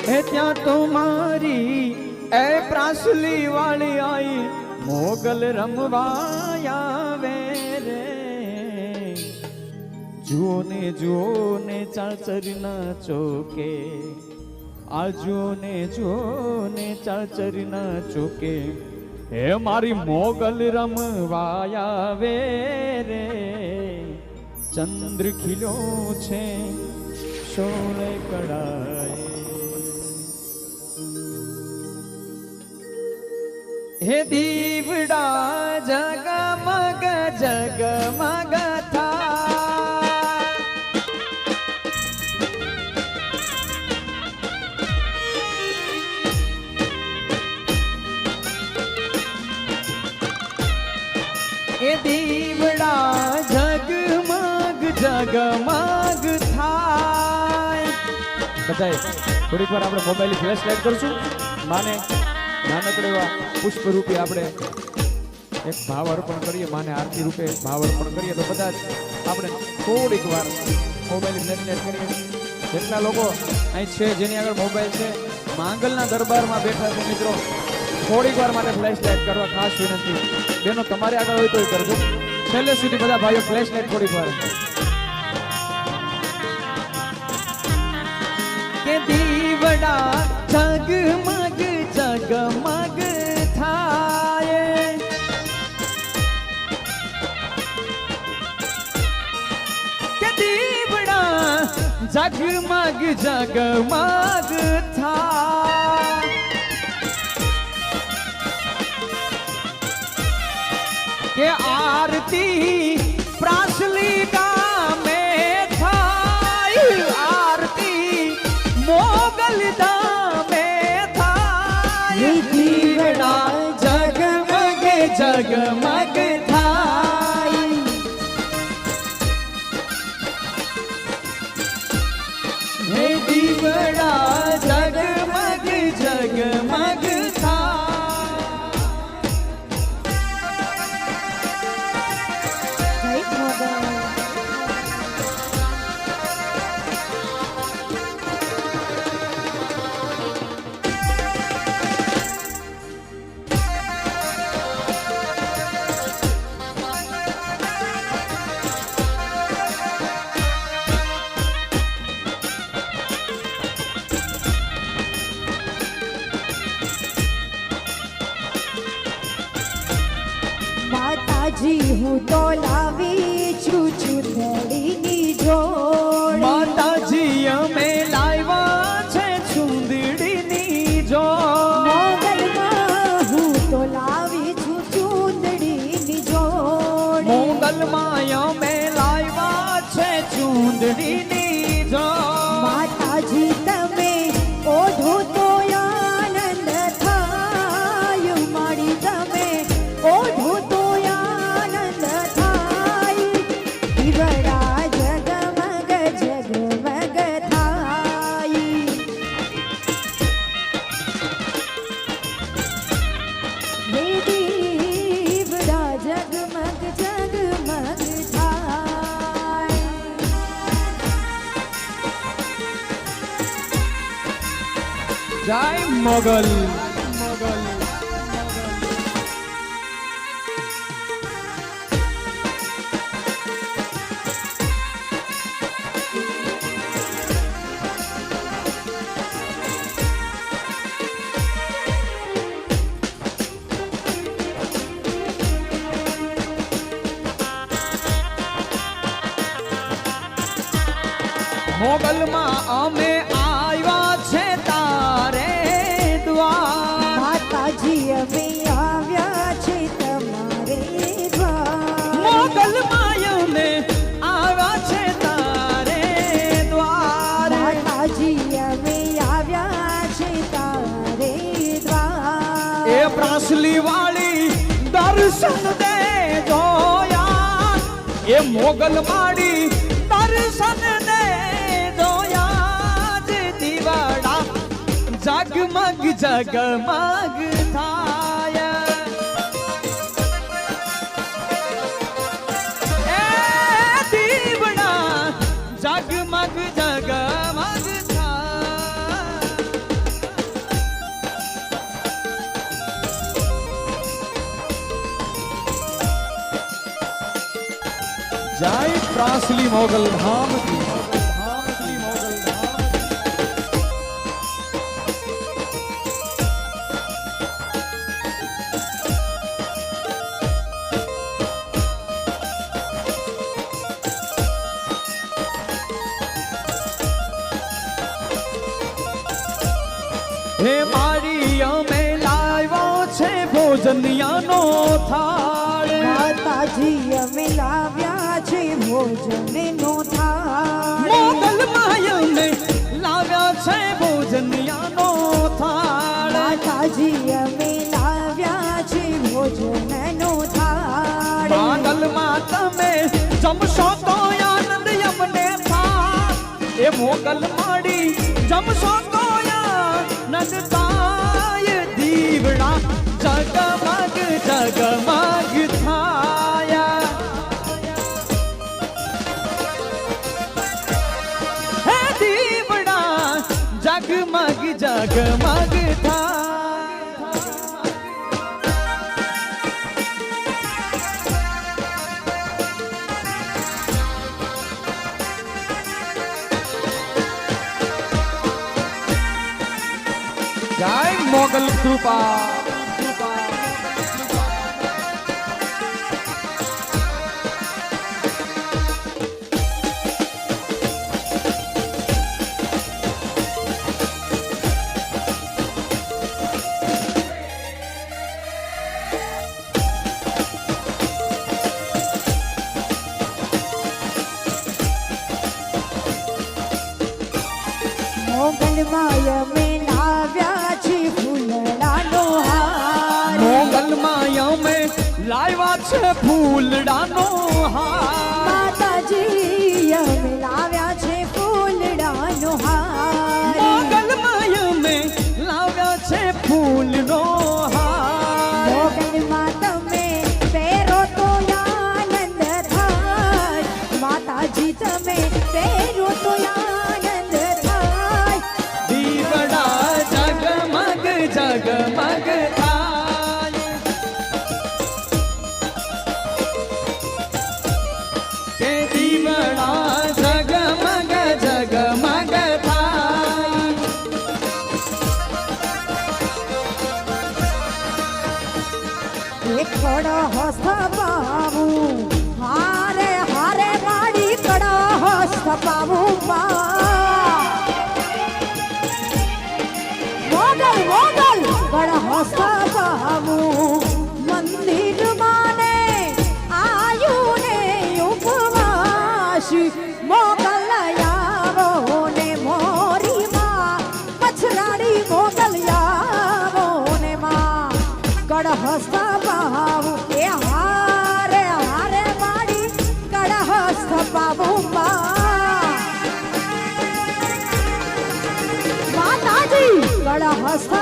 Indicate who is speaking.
Speaker 1: હે ત્યાં તો મારી એ પ્રાસલી વાળી આઈ મોગલ રમવાયા વે રે જુઓ ને ચાચરના ચોકે આ જુઓ ને ચાચરના ચોકે હે મારી મોગલ રમવાયા વે રે ચંદ્ર ખીલ્યો છે સોળે કળાએ હે દીવડા જગમગ જગમગ થા એ દીવડા જગમગ જગમગ થાય બધાય થોડીક વાર આપણે મોબાઈલ ફ્લેશ લાઈટ કરશું માને નાનકડે એવા પુષ્પ રૂપે આપણે એક ભાવ અર્પણ કરીએ માને આરતી રૂપે ભાવ અર્પણ કરીએ તો બધા જ આપણે થોડીક વાર મોબાઈલ ફ્લેશ લાઈટ કરીએ જેટલા લોકો અહીં છે જેની આગળ મોબાઈલ છે માંગલના દરબારમાં બેઠા છે મિત્રો થોડીક વાર માટે ફ્લેશ લાઈટ કરવા ખાસ વિનંતી બેનો તમારે આગળ હોય તો કરજો છેલ્લે સુધી બધા ભાઈઓ ફ્લેશ લાઈટ થોડીક વાર કે દીવડા જગમગ જગમગ થાય કે દીવડા જગમગ જગમગ થાય કે આરતી પ્રાસલી ગામે થાય આરતી મોગલ ધામે થાય દીવડા જગમગ જગમગ થાય હે દીવડા જગમગ જગમગ
Speaker 2: માતાજી હું તો લાવી છું ચૂંદડીની જોડ
Speaker 1: માતાજી અમે લાવ્યા છે ચૂંદડીની જોડ
Speaker 2: મોગલમાં હું તો લાવી છું ચૂંદડીની જોડ
Speaker 1: મોગલમાં અમે લાવ્યા છે ચૂંદડીની જોડ
Speaker 2: માતાજી તમે ઓઢો તો આનંદ થાય મારી તમે ઓઢો તો આનંદ થાય દીવડા જગમગ જગમગ થાય હે દીવડા જગમગ જગમગ થાય
Speaker 1: જય મોગલ મોગલ મોગલમાં અમે આવ્યા છે તારે દ્વાર
Speaker 2: માતાજી અમે આવ્યા છે તમારે દ્વાર
Speaker 1: મોગલમાં અમે આવ્યા છે તારે દ્વાર
Speaker 2: માતાજી અમે આવ્યા છે તારે દ્વાર
Speaker 1: એ પ્રાસલી વાળી દર્શન દે જોયા એ મોગલ માળી દર્શન દે જોયા જે દીવાડા જગમગ જગમગ થાય એ દીવડા જગમગ જગમગ થાય જય ત્રાસલી મોગલ ધામ કી ત્રાસલી મોગલ ધામ હે મારી અમે લાવ્યો છે ભોજનિયાનો થાળ
Speaker 2: માતાજી અમે લાવ્યા છે ભોજનનો થાળ
Speaker 1: મોગલ માયને લાવ્યા છે ભોજનિયાનો થાળ
Speaker 2: માતાજી અમે લાવ્યા છે ભોજનનો થાળ
Speaker 1: મોગલમાં તમે જમશો તો આનંદ અમને થાય એ મોગલ માડી જમશો તો આનંદ થાય દીવડા જગમગ જગમગ થાયા હે દીવડા જગમગ જગમગ થાય જય મોગલ કૃપા
Speaker 2: મોગલમાય અમે લાવ્યા છે ફૂલડાનો હાર
Speaker 1: મોગલમાં અમે લાવ્યા છે ફૂલડાનો હાર
Speaker 2: માતાજી અમે લાવ્યા છે ફૂલડાનો હાર
Speaker 1: મોગલમાં અમે લાવ્યા છે ફૂલનો હાર
Speaker 2: મોગલમાં તમે પહેરો તો આનંદ થાય માતાજી તમે પહેરો તો આનંદ થાય
Speaker 1: દીવડા જગમગ જગમગ થાય કે દીવડા જગમગ જગમગ થાય
Speaker 2: એક કડો હસ્ત પાવું હારે હારે માડી કડો હસ્ત પાવું મોગલ મોગલ કડો હસ્ત પાવું મંદિર માને આયુ ને ઉપવાસ મોગલ આવો ને મોરી માં પછરાડી મોગલ આવો ને માં કડહસ્ત બાબુ એ હારે હારે માડી કડહસ્ત બાબુ માતાજી કડહસ્ત